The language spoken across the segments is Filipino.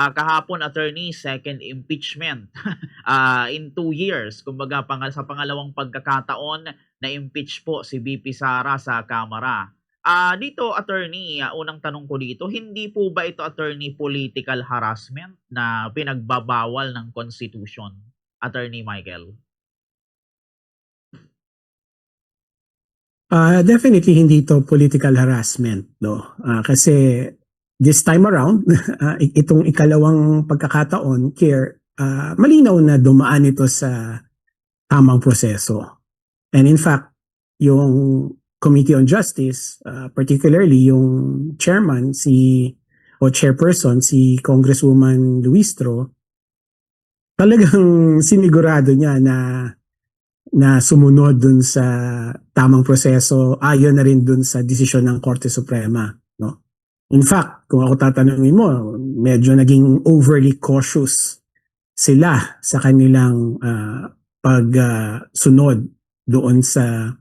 Kahapon attorney, second impeachment in 2 years. Kumbaga sa pangalawang pagkakataon na-impeach po si VP Sara sa Kamara. Dito attorney, unang tanong ko dito, hindi po ba ito attorney political harassment na pinagbabawal ng Constitution, Attorney Michael? Definitely hindi ito political harassment, no? Kasi this time around, itong ikalawang pagkakataon, malinaw na dumaan ito sa tamang proseso. And in fact, yung Committee on Justice, particularly yung chairman, chairperson, si Congresswoman Luistro, talagang sinigurado niya na sumunod dun sa tamang proseso, ayon na rin dun sa desisyon ng Korte Suprema, no? In fact, kung ako tatanungin mo, medyo naging overly cautious sila sa kanilang pagsunod doon sa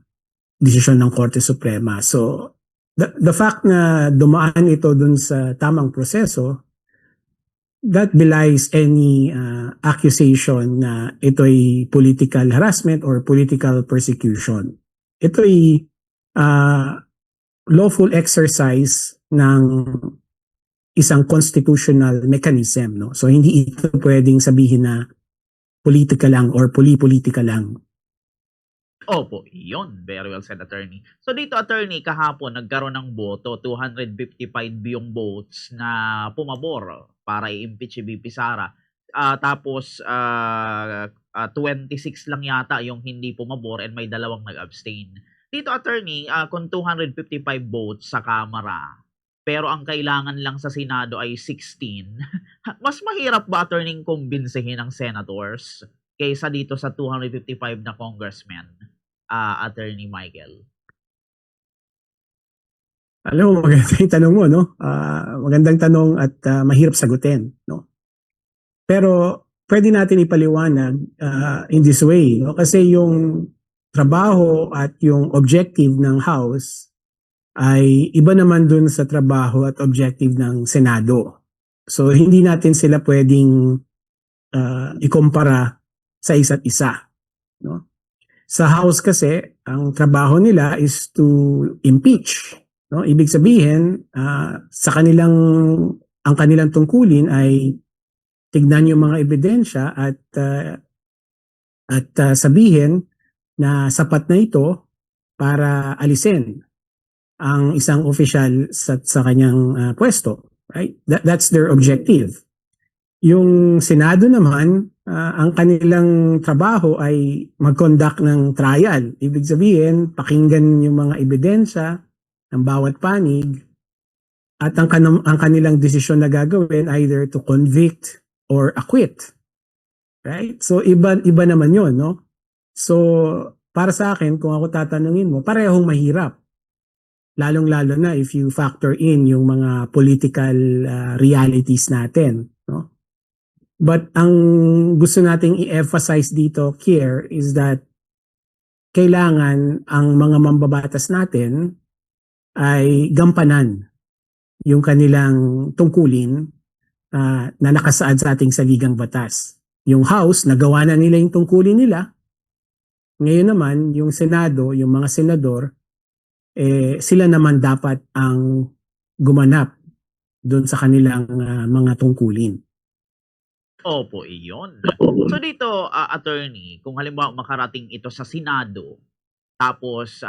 desisyon ng Korte Suprema. So, the fact na dumaan ito dun sa tamang proseso, that belies any accusation na ito'y political harassment or political persecution. Ito'y lawful exercise ng isang constitutional mechanism, no? So hindi ito pwedeng sabihin na politika lang or politika lang. Opo, yun. Very well said, attorney. So dito, attorney, kahapon nagkaroon ng boto, 255 yung votes na pumabor para i-impeach si VP Sara. Tapos 26 lang yata yung hindi pumabor and may dalawang nag-abstain. Dito, attorney, kung 255 votes sa Kamara, pero ang kailangan lang sa Senado ay 16, mas mahirap ba, attorney, kumbinsihin ng senators kaysa dito sa 255 na congressmen, Attorney Michael? Alam mo, maganda yung tanong mo, no? Magandang tanong at mahirap sagutin, no? Pero pwede natin ipaliwanag in this way, no? Kasi yung trabaho at yung objective ng House ay iba naman dun sa trabaho at objective ng Senado. So hindi natin sila pwedeng ikumpara sa isa't isa, no? Sa House kasi, ang trabaho nila is to impeach, no? Ibig sabihin, ang kanilang tungkulin ay tignan yung mga ebidensya at sabihin na sapat na ito para alisin ang isang opisyal sa kanyang pwesto, right? That's their objective. Yung Senado naman, ang kanilang trabaho ay mag-conduct ng trial. Ibig sabihin, pakinggan yung mga ebidensya ng bawat panig at ang kanilang desisyon na gagawin either to convict or acquit. Right? So iba naman 'yon, no? So para sa akin, kung ako tatanungin mo, parehong mahirap. Lalong-lalo na if you factor in yung mga political realities natin, no? But ang gusto nating i-emphasize dito, Kier, is that kailangan ang mga mambabatas natin ay gampanan yung kanilang tungkulin na nakasaad sa ating saligang batas. Yung House, nagawa na nila yung tungkulin nila. Ngayon naman, yung Senado, yung mga senador, sila naman dapat ang gumanap doon sa kanilang mga tungkulin. Opo, iyon. So dito, attorney, kung halimbawa makarating ito sa Senado, tapos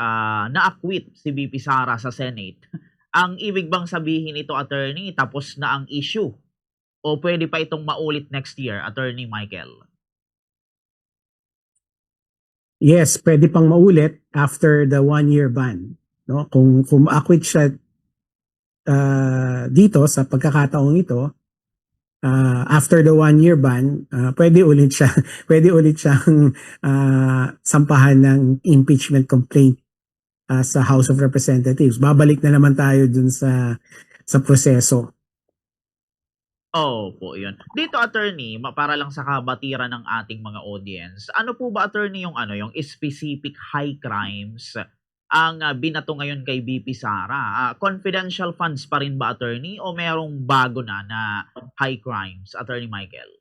na-acquit si VP Sara sa Senate, ang ibig bang sabihin ito, attorney, tapos na ang issue? O pwede pa itong maulit next year, Attorney Michael? Yes, pwede pang maulit after the 1-year ban, no? Kung ma-acquit siya dito sa pagkakataong ito, after the 1-year ban, pwede ulit siyang sampahan ng impeachment complaint sa House of Representatives. Babalik na naman tayo dun sa proseso. Opo, yun. Dito, attorney, para lang sa kabatiran ng ating mga audience, ano po ba, attorney, yung specific high crimes ang binato ngayon kay VP Sara? Confidential funds pa rin ba, attorney, o merong bago na high crimes, Attorney Michael?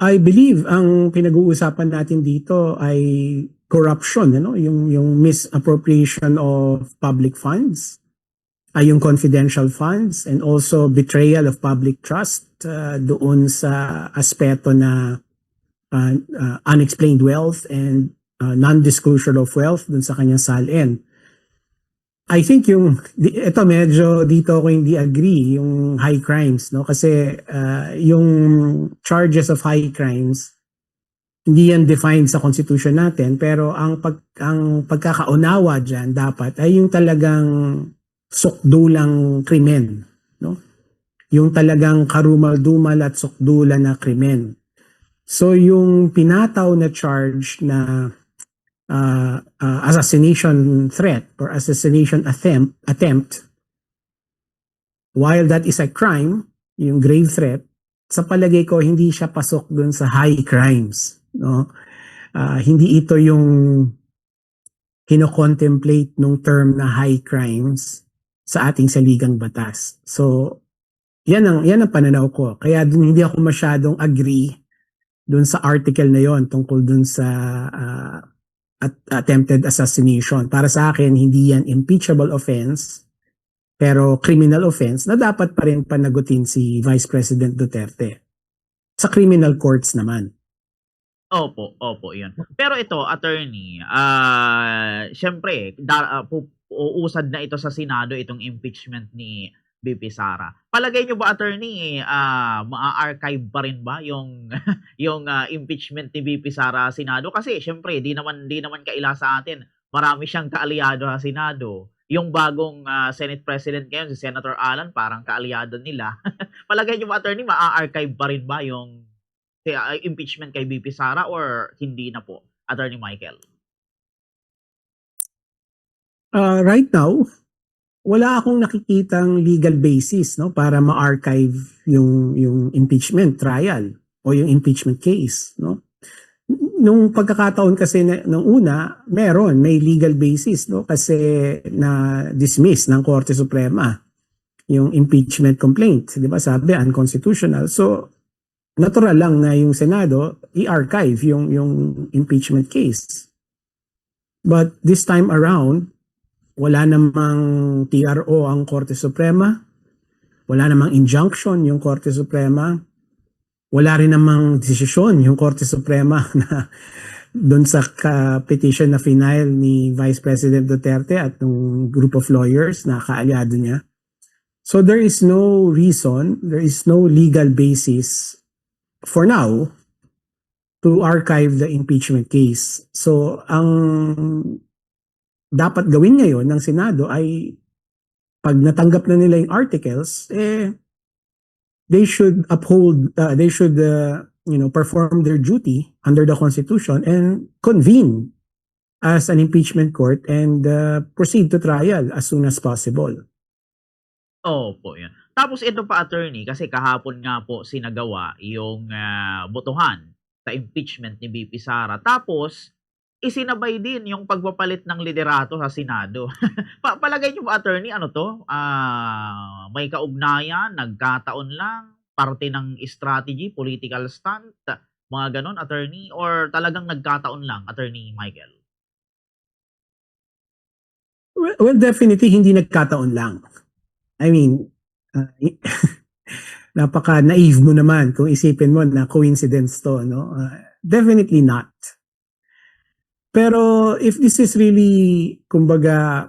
I believe ang pinag-uusapan natin dito ay corruption, yung misappropriation of public funds, ay yung confidential funds, and also betrayal of public trust doon sa aspeto na unexplained wealth and non-disclosure of wealth doon sa kanyang SALN. I think ito medyo dito ako hindi agree yung high crimes, no, kasi yung charges of high crimes hindi yan defined sa constitution natin, pero ang pagkakaunawa diyan dapat ay yung talagang sukdulang krimen, no, yung talagang karumal-dumal at sukdulan na krimen. So yung pinataw na charge na assassination threat or assassination attempt, while that is a crime, yung grave threat, sa palagay ko hindi siya pasok dun sa high crimes, no? Hindi ito yung kino-contemplate nung term na high crimes sa ating saligang batas. So yan ang pananaw ko. Kaya dun hindi ako masyadong agree dun sa article na yon tungkol dun sa attempted assassination. Para sa akin, hindi yan impeachable offense, pero criminal offense na dapat pa rin panagutin si Vice President Duterte. Sa criminal courts naman. Opo, yun. Pero ito, attorney, syempre, uusad na ito sa Senado, itong impeachment ni VP Sara. Palagay nyo ba, attorney, ma-archive pa rin ba yung yung impeachment ni VP Sara sa Senado? Kasi syempre, di naman kaila sa atin. Marami siyang kaalyado sa Senado. Yung bagong Senate President ngayon, si Senator Alan, parang kaalyado nila. Palagay nyo ba, attorney, ma-archive pa rin ba yung impeachment kay VP Sara or hindi na po, Attorney Michael? Right now, wala akong nakikitang legal basis, no, para ma-archive yung impeachment trial o yung impeachment case, no. Nung pagkakataon kasi nung una, may legal basis, no, kasi na dismiss ng Korte Suprema yung impeachment complaint, 'di ba? Sabi unconstitutional. So natural lang na yung Senado i-archive yung impeachment case. But this time around, wala namang TRO ang Korte Suprema, wala namang injunction yung Korte Suprema, wala rin namang desisyon yung Korte Suprema na doon sa petition na final ni Vice President Duterte at ng group of lawyers na kaalyado niya. So there is no reason, there is no legal basis for now to archive the impeachment case. So ang dapat gawin ngayon ng Senado ay pag natanggap na nila yung articles, they should perform their duty under the Constitution and convene as an impeachment court and proceed to trial as soon as possible. Opo, yan. Tapos ito pa, attorney, kasi kahapon nga po sinagawa yung botohan sa impeachment ni VP Sara. Tapos isinabay din yung pagpapalit ng liderato sa Senado. Palagay niyo ba, attorney, ano to? May kaugnayan, nagkataon lang, parte ng strategy, political stunt, mga ganon, attorney? Or talagang nagkataon lang, Attorney Michael? Well, definitely hindi nagkataon lang. I mean, napaka-naive mo naman kung isipin mo na coincidence to, no? Definitely not. Pero if this is really, kumbaga,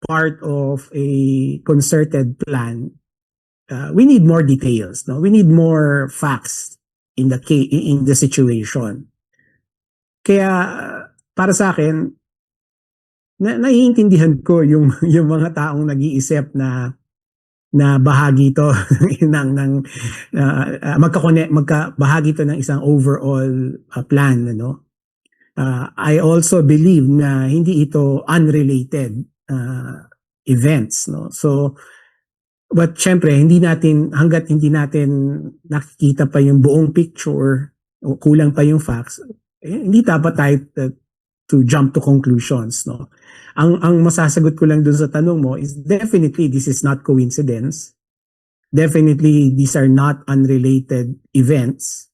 part of a concerted plan, we need more details, no? We need more facts in the situation. Kaya para sa akin, naiintindihan ko yung mga taong nag-iisip na bahagi ito ng bahagi ito ng isang overall plan, no? I also believe na hindi ito unrelated events, no? So, but syempre, hanggat hindi natin nakikita pa yung buong picture o kulang pa yung facts, hindi dapat tayo jump to conclusions, no. Ang masasagot ko lang dun sa tanong mo is definitely this is not coincidence. Definitely these are not unrelated events,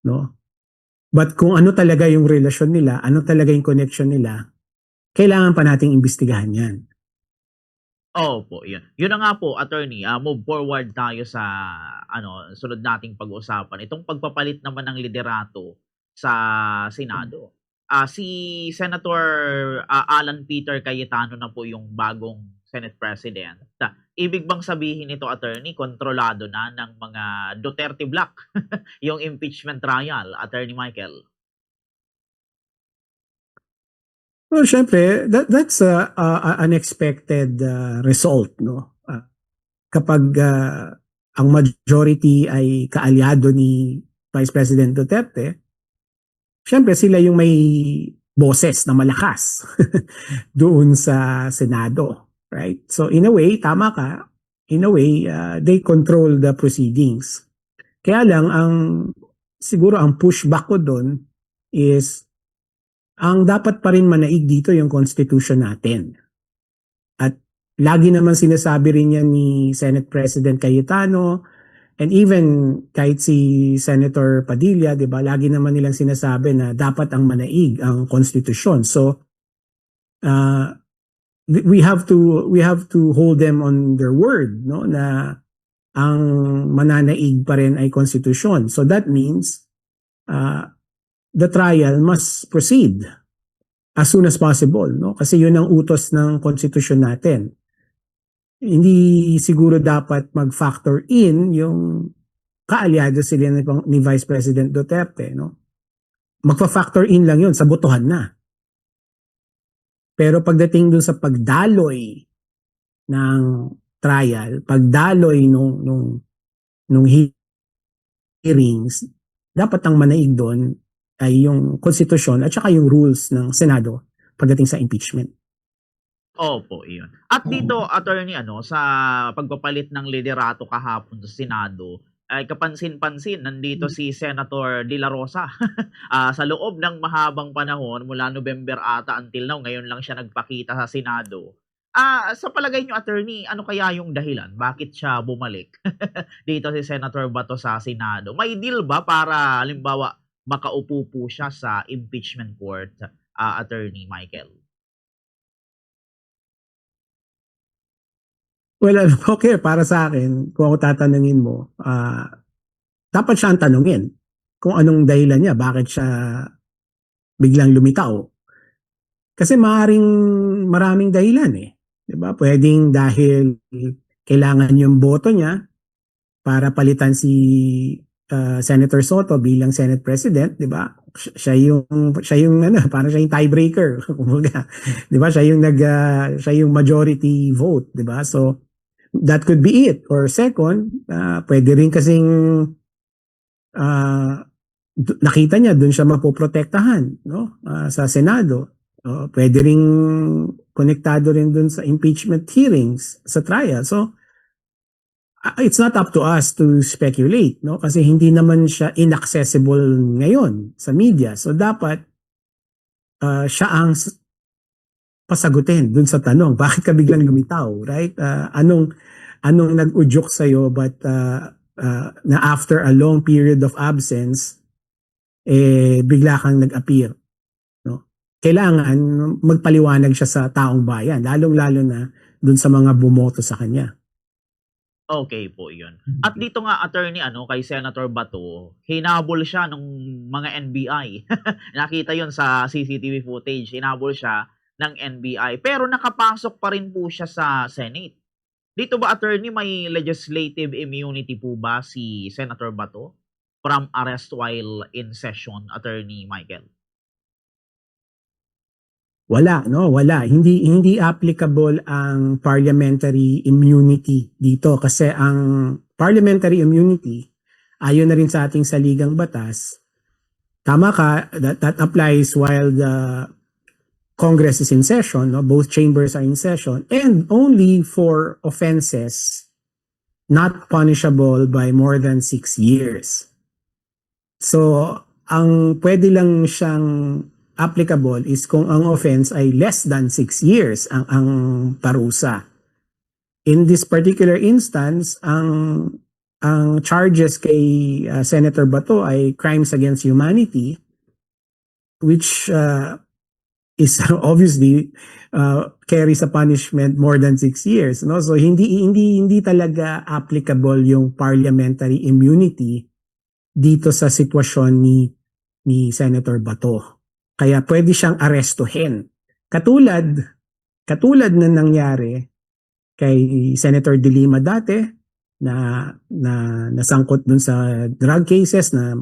no. But kung ano talaga yung relasyon nila, ano talaga yung connection nila, kailangan pa nating imbestigahan 'yan. Opo, 'yun. 'Yun na nga po, attorney, move forward tayo sa sunod nating pag-uusapan. Itong pagpapalit naman ng liderato sa Senado. Si Senator, Alan Peter Cayetano na po yung bagong Senate President. Ibig bang sabihin nito, attorney, kontrolado na ng mga Duterte block yung impeachment trial, Attorney Michael? Well, syempre, that's a unexpected result, no. Kapag ang majority ay kaalyado ni Vice President Duterte, syempre sila yung may boses na malakas doon sa Senado, right? So in a way, tama ka. In a way, they control the proceedings. Kaya lang siguro ang pushback ko doon is ang dapat pa rin manaig dito yung constitution natin. At lagi naman sinasabi rin yan ni Senate President Cayetano and even kahit si Senator Padilla, 'di ba? Lagi naman nilang sinasabi na dapat ang manaig ang konstitusyon. So we have to hold them on their word, no, na ang mananaig pa rin ay konstitusyon. So that means the trial must proceed as soon as possible, no? Kasi yun ang utos ng konstitusyon natin. Hindi siguro dapat mag-factor in yung kaalyado sila ni Vice President Duterte, no? Magfa-factor in lang yun sa botohan na. Pero pagdating dun sa pagdaloy ng trial, pagdaloy nung hearings, dapat ang manaig doon ay yung konstitusyon at saka yung rules ng Senado pagdating sa impeachment. Opo, iyon. At dito, attorney, sa pagpapalit ng liderato kahapon sa Senado, ay kapansin-pansin, nandito si Senator De La Rosa. Sa loob ng mahabang panahon, mula November ata until now, ngayon lang siya nagpakita sa Senado. Sa palagay niyo, attorney, ano kaya yung dahilan? Bakit siya bumalik dito si Senator Bato sa Senado? May deal ba para, halimbawa, makaupo po siya sa impeachment court, Attorney Michael? Well, okay, para sa akin, kung ako tatanungin mo, dapat siya ang tanungin kung anong dahilan niya, bakit siya biglang lumitaw. Kasi maraming dahilan eh. 'Di ba? Pwedeng dahil kailangan yung boto niya para palitan si Senator Soto bilang Senate President, 'di ba? Siya yung parang siya yung tiebreaker, kumbaga. 'Di ba? Siya yung majority vote, 'di ba? So that could be it. Or second, pwede rin kasing nakita niya doon siya mapoprotektahan, no? Sa Senado. Pwede rin konektado rin doon sa impeachment hearings, sa trial. So it's not up to us to speculate, no? Kasi hindi naman siya inaccessible ngayon sa media. So dapat siya ang pasagutin dun sa tanong, bakit ka biglang lumitaw, right? Anong nag-udyok sa'yo but na after a long period of absence, bigla kang nag-appear, no? Kailangan magpaliwanag siya sa taong bayan, lalong-lalo na dun sa mga bumoto sa kanya. Okay po 'yun. At dito nga, attorney, kay Senator Bato, hinabol siya nung mga NBI. Nakita 'yun sa CCTV footage, hinabol siya ng NBI. Pero nakapasok pa rin po siya sa Senate. Dito ba, attorney, may legislative immunity po ba si Senator Bato from arrest while in session, Attorney Michael? Wala, no? Wala. Hindi applicable ang parliamentary immunity dito kasi ang parliamentary immunity, ayon na rin sa ating saligang batas, tama ka, that applies while the Congress is in session, no? Both chambers are in session, and only for offenses not punishable by more than 6 years. So, ang pwede lang siyang applicable is kung ang offense ay less than 6 years ang parusa. In this particular instance, ang charges kay Senator Bato ay crimes against humanity, which is obviously carries a punishment more than 6 years, no? So hindi talaga applicable yung parliamentary immunity dito sa sitwasyon ni Senator Bato. Kaya pwede siyang arestuhin. Katulad na nangyari kay Senator De Lima dati na nasangkot dun sa drug cases na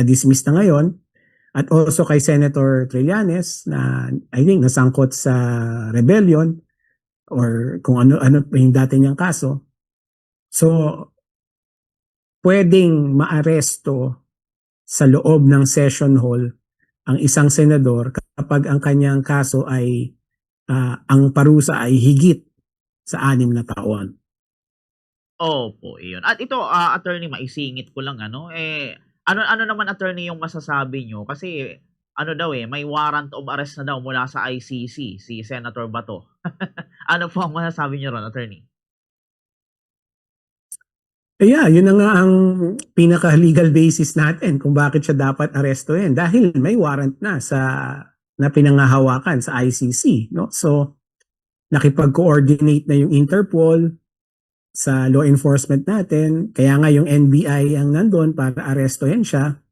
dismiss na ngayon, at also kay Senator Trillanes na I think nasangkot sa rebellion or kung ano yung dati niyang kaso. So pwedeng maaresto sa loob ng session hall ang isang senador kapag ang kanyang kaso ay ang parusa ay higit sa 6 na taon. Opo, iyon. At ito, attorney, maisingit ko lang ano, ano naman attorney yung masasabi niyo kasi ano daw may warrant of arrest na daw mula sa ICC si Senator Bato. Ano po ang masasabi niyo ron, attorney? Yeah, yun na nga ang pinaka-legal basis natin kung bakit siya dapat arestuhin dahil may warrant na pinangahawakan sa ICC, no? So nakipag-coordinate na yung Interpol sa law enforcement natin, kaya nga yung NBI ang nandun para arestuhin siya.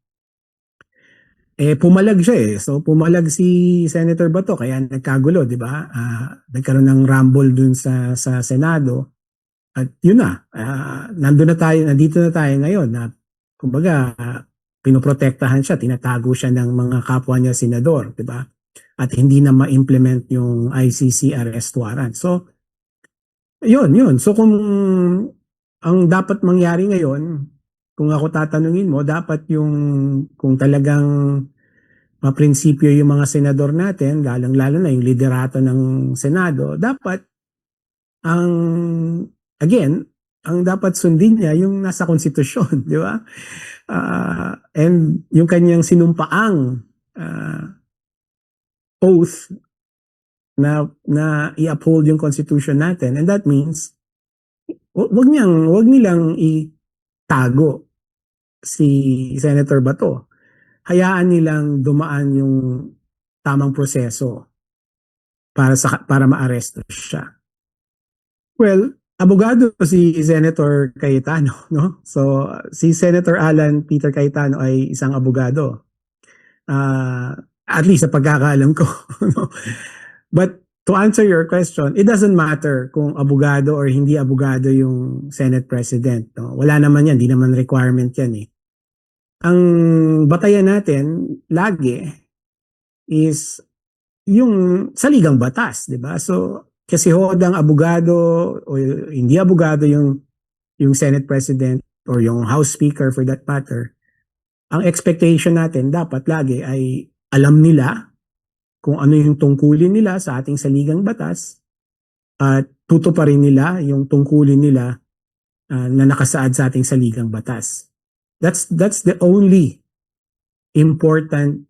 Pumalag siya So pumalag si Senator Bato kaya nagkagulo, di ba? Nagkaroon ng rumble dun sa Senado. At yun na, nandito na tayo ngayon na kumbaga pinoprotektahan siya, tinatago siya ng mga kapwa niya senador, di ba? At hindi na ma-implement yung ICC arrest warrant. So, yun. So kung ang dapat mangyari ngayon, kung ako tatanungin mo, dapat kung talagang maprinsipyo yung mga senador natin, lalong-lalo na yung liderato ng Senado, dapat ang dapat sundin niya yung nasa konstitusyon, di ba? And yung kanyang sinumpaang oath na i-uphold yung constitution natin. And that means wag nilang itago si Senator Bato. Hayaan nilang dumaan yung tamang proseso para maaresto siya. Well, abogado si Senator Cayetano, no? So, si Senator Alan Peter Cayetano ay isang abogado. At least sa pagkakaalam ko. No? But to answer your question, it doesn't matter kung abogado or hindi abogado yung Senate President. No? Wala naman yan, di naman requirement yan Ang batayan natin lagi is yung saligang batas, di ba? So, kasi hodang abogado o hindi abogado yung Senate President or yung House Speaker for that matter, ang expectation natin dapat lagi ay alam nila kung ano yung tungkulin nila sa ating saligang batas at tutuparin nila yung tungkulin nila na nakasaad sa ating saligang batas. That's the only important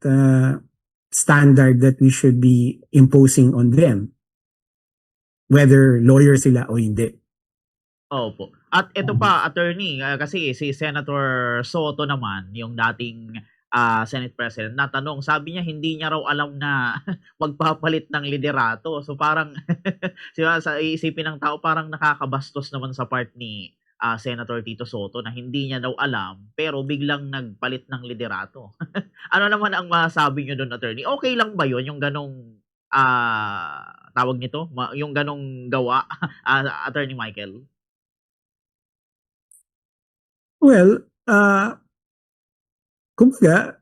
standard that we should be imposing on them, whether lawyer sila o hindi. Opo. At ito pa, attorney, kasi si Senator Soto naman, yung dating Senate President, natanong, sabi niya hindi niya raw alam na magpapalit ng liderato. So parang, sa isipin ng tao, parang nakakabastos naman sa part ni Senator Tito Soto na hindi niya daw alam, pero biglang nagpalit ng liderato. Ano naman ang masasabi niyo doon, attorney? Okay lang ba yun, yung ganong tawag nito, yung ganong gawa, Attorney Michael? Well, kumbaga,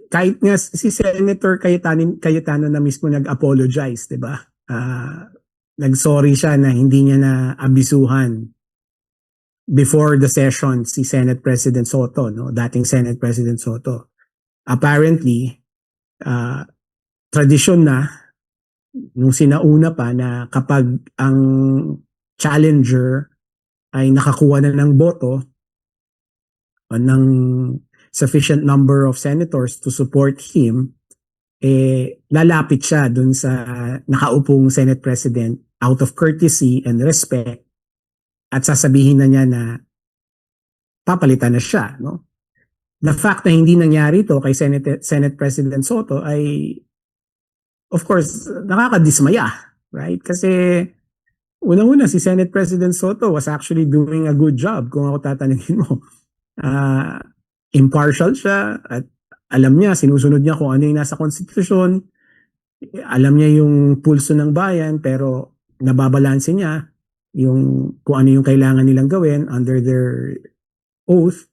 kahit nga si Senator Cayetano na mismo nag-apologize, di ba? Nag-sorry siya na hindi niya na abisuhan before the session si Senate President Soto, no? Dating Senate President Soto. Apparently, tradisyon na nung sinauna pa na kapag ang challenger ay nakakuha na ng boto o ng sufficient number of senators to support him, lalapit siya dun sa nakaupong Senate President out of courtesy and respect at sasabihin na niya na papalitan na siya, no? The fact na hindi nangyari ito kay Senate President Soto ay, of course, nakakadismaya, right? Kasi unang-una, si Senate President Soto was actually doing a good job kung ako tatanungin mo. Ah, impartial siya at alam niya, sinusunod niya kung ano yung nasa konstitusyon, alam niya yung pulso ng bayan, pero nababalanse niya yung kung ano yung kailangan nilang gawin under their oath.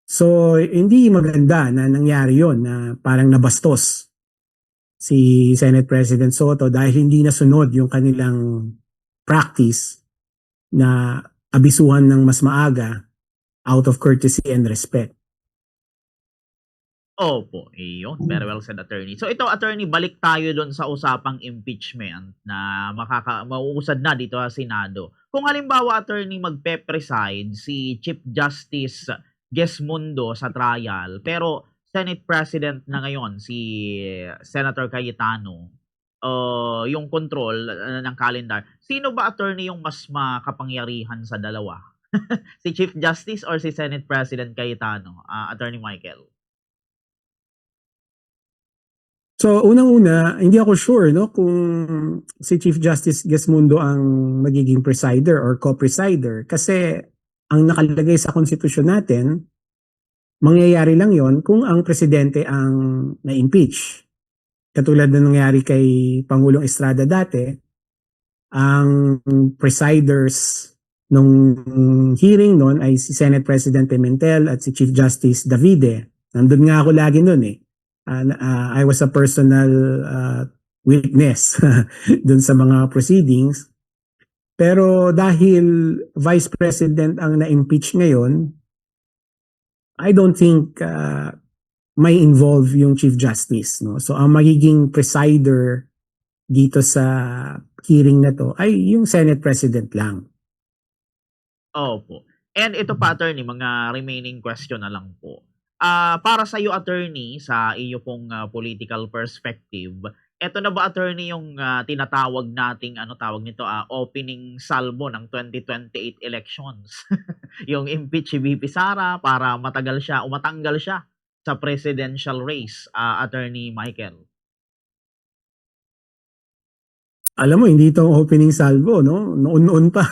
So, hindi maganda na nangyari yon na parang nabastos si Senate President Soto dahil hindi nasunod yung kanilang practice na abisuhan ng mas maaga out of courtesy and respect. Opo, iyon. Very well said, attorney. So ito, attorney, balik tayo doon sa usapang impeachment na mauusad na dito sa Senado. Kung halimbawa, attorney, magpe-preside si Chief Justice Gesmundo sa trial, pero Senate President na ngayon, si Senator Cayetano, yung control ng calendar, sino ba, attorney, yung mas makapangyarihan sa dalawa? Si Chief Justice or si Senate President Cayetano? Attorney Michael? So, unang-una, hindi ako sure no kung si Chief Justice Gesmundo ang magiging presider or co-presider kasi ang nakalagay sa konstitusyon natin, mangyayari lang yon kung ang presidente ang na-impeach. Katulad na nangyari kay Pangulong Estrada dati, ang presiders nung hearing noon ay si Senate President Pimentel at si Chief Justice Davide. Nandun nga ako lagi noon eh. I was a personal witness dun sa mga proceedings. Pero dahil Vice President ang na-impeach ngayon, I don't think may involve yung Chief Justice. No? So ang magiging presider dito sa hearing na to ay yung Senate President lang. Opo. And ito pa, attorney, mga remaining question na lang po. Para sa iyo, attorney, sa iyo pong political perspective, eto na ba, attorney, yung tinatawag nating tawag nito, opening salvo ng 2028 elections? Yung impeach si VP Sara para matanggal siya sa presidential race, attorney Michael. Alam mo, hindi ito opening salvo, no? Noon pa.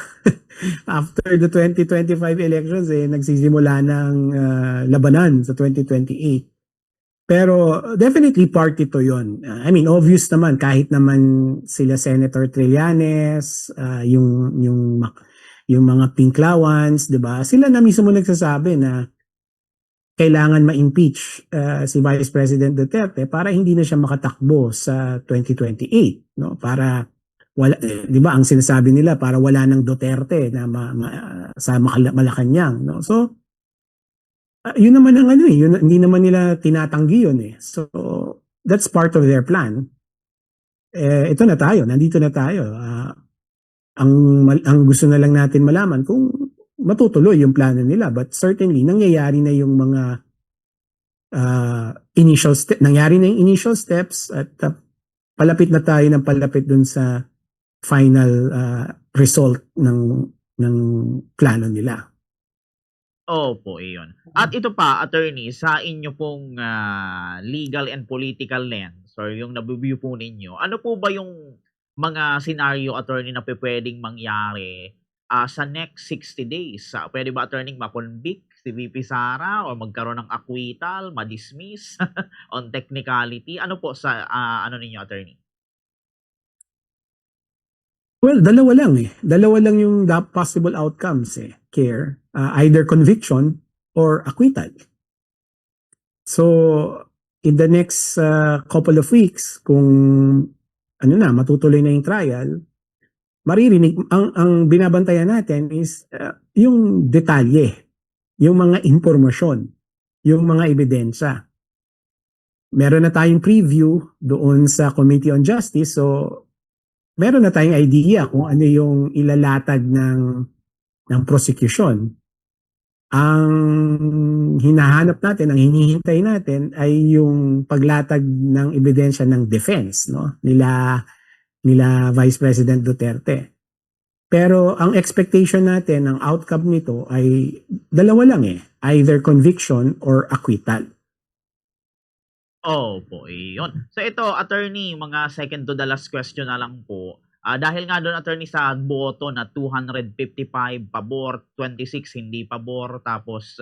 After the 2025 elections, nagsisimula ng labanan sa 2028. Pero definitely part ito yon. I mean, obvious naman, kahit naman sila Senator Trillanes, yung mga Pinklawans, di ba? Sila na mismo nagsasabi na kailangan ma-impeach si Vice President Duterte para hindi na siya makatakbo sa 2028, no? Para wala, 'di ba, ang sinasabi nila para wala nang Duterte na sa Malacanang, no? So yun naman ang yun, hindi naman nila tinatanggi yun eh. So that's part of their plan. Ito na tayo, nandito na tayo. Ang gusto na lang natin malaman kung matutuloy yung plano nila, but certainly nangyayari na yung mga nangyari na yung initial steps at palapit na tayo ng palapit dun sa final result ng plano nila. Opo, iyon. At ito pa, attorney, sa inyo pong legal and political lens or yung nabibigyo po ninyo, ano po ba yung mga scenario, attorney, na pwedeng mangyari sa next 60 days? Pwede ba, attorney, ma-convict si VP Sara o magkaroon ng acquittal, ma-dismiss on technicality? Ano po sa ninyo, attorney? Well, dalawa lang eh. Dalawa lang yung possible outcomes Care. Either conviction or acquittal. So, in the next couple of weeks, kung matutuloy na yung trial, maririnig, ang binabantayan natin is yung detalye, yung mga impormasyon, yung mga ebidensya. Meron na tayong preview doon sa Committee on Justice, so meron na tayong idea kung ano yung ilalatag ng prosecution. ang hinahanap natin, ang hinihintay natin ay yung paglatag ng ebidensya ng defense, no? Nila Vice President Duterte. Pero ang expectation natin, ang outcome nito ay dalawa lang either conviction or acquittal. Opo, iyon. So ito, attorney, mga second to the last question na lang po. Dahil nga doon, attorney, sa boto na 255 pabor, 26 hindi pabor, tapos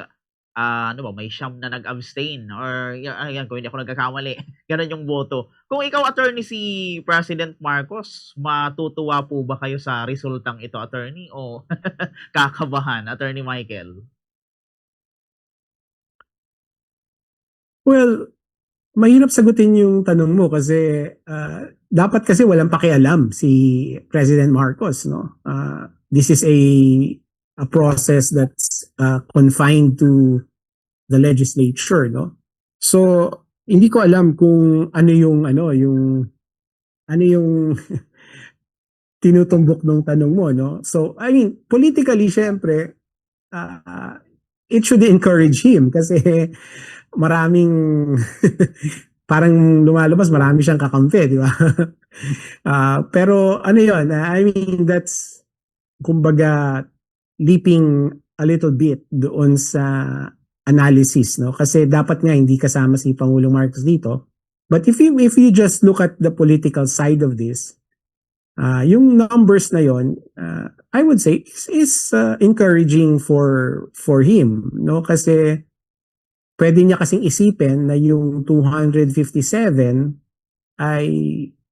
ano ba, may siyam na nag-abstain or yan, kung hindi ako nagkakamali, ganun yung boto. Kung ikaw, attorney, si President Marcos, matutuwa po ba kayo sa resultang ito, attorney, o kakabahan, attorney Michael? Well, mahirap sagutin yung tanong mo kasi dapat kasi walang pakialam si President Marcos, no? This is a process that's confined to the legislature, no? So hindi ko alam kung ano yung tinutumbok ng tanong mo, no? So I mean, politically syempre uh, it should encourage him kasi maraming parang lumalabas marami siyang kakampi, di ba? Pero ano yun, I mean that's kumbaga leaping a little bit doon sa analysis, no? Kasi dapat nga hindi kasama si Pangulong Marcos dito. But if you just look at the political side of this, yung numbers na yon, I would say is encouraging for him, no? Kasi pwede niya kasing isipin na yung 257 ay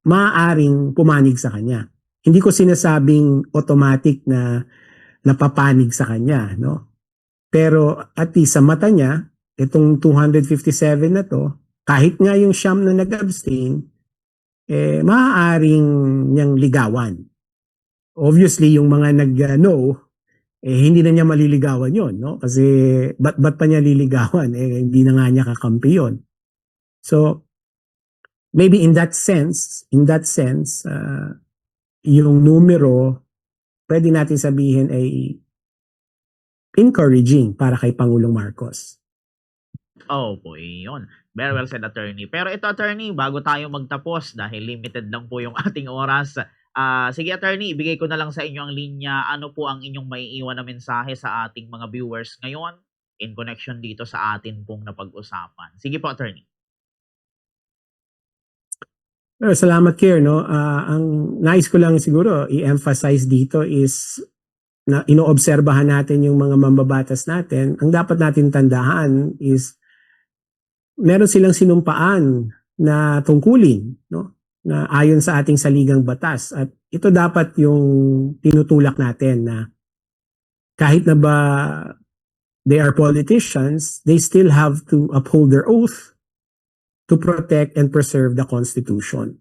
maaaring pumanig sa kanya. Hindi ko sinasabing automatic na napapanig sa kanya, no? Pero at least sa mata niya, itong 257 na to, kahit nga yung siyam na nag-abstain, maaaring niyang ligawan. Obviously, yung mga nag-no, hindi na niya maliligawan yon, no? Kasi ba't pa niya liligawan? Hindi na nga niya kakampi yun. So, maybe in that sense, yung numero, pwede natin sabihin ay encouraging para kay Pangulong Marcos. Opo, iyon. Very well said, attorney. Pero ito, attorney, bago tayo magtapos, dahil limited lang po yung ating oras, sige, attorney, ibigay ko na lang sa inyo ang linya. Ano po ang inyong maiiwan na mensahe sa ating mga viewers ngayon in connection dito sa atin pong napag-usapan? Sige po, attorney. Salamat, Kier, no? Ang nais ko lang siguro i-emphasize dito is na inoobserbahan natin yung mga mambabatas natin. Ang dapat natin tandaan is meron silang sinumpaan na tungkulin, no? Na ayon sa ating saligang batas. At ito dapat yung tinutulak natin na kahit na ba they are politicians, they still have to uphold their oath to protect and preserve the Constitution.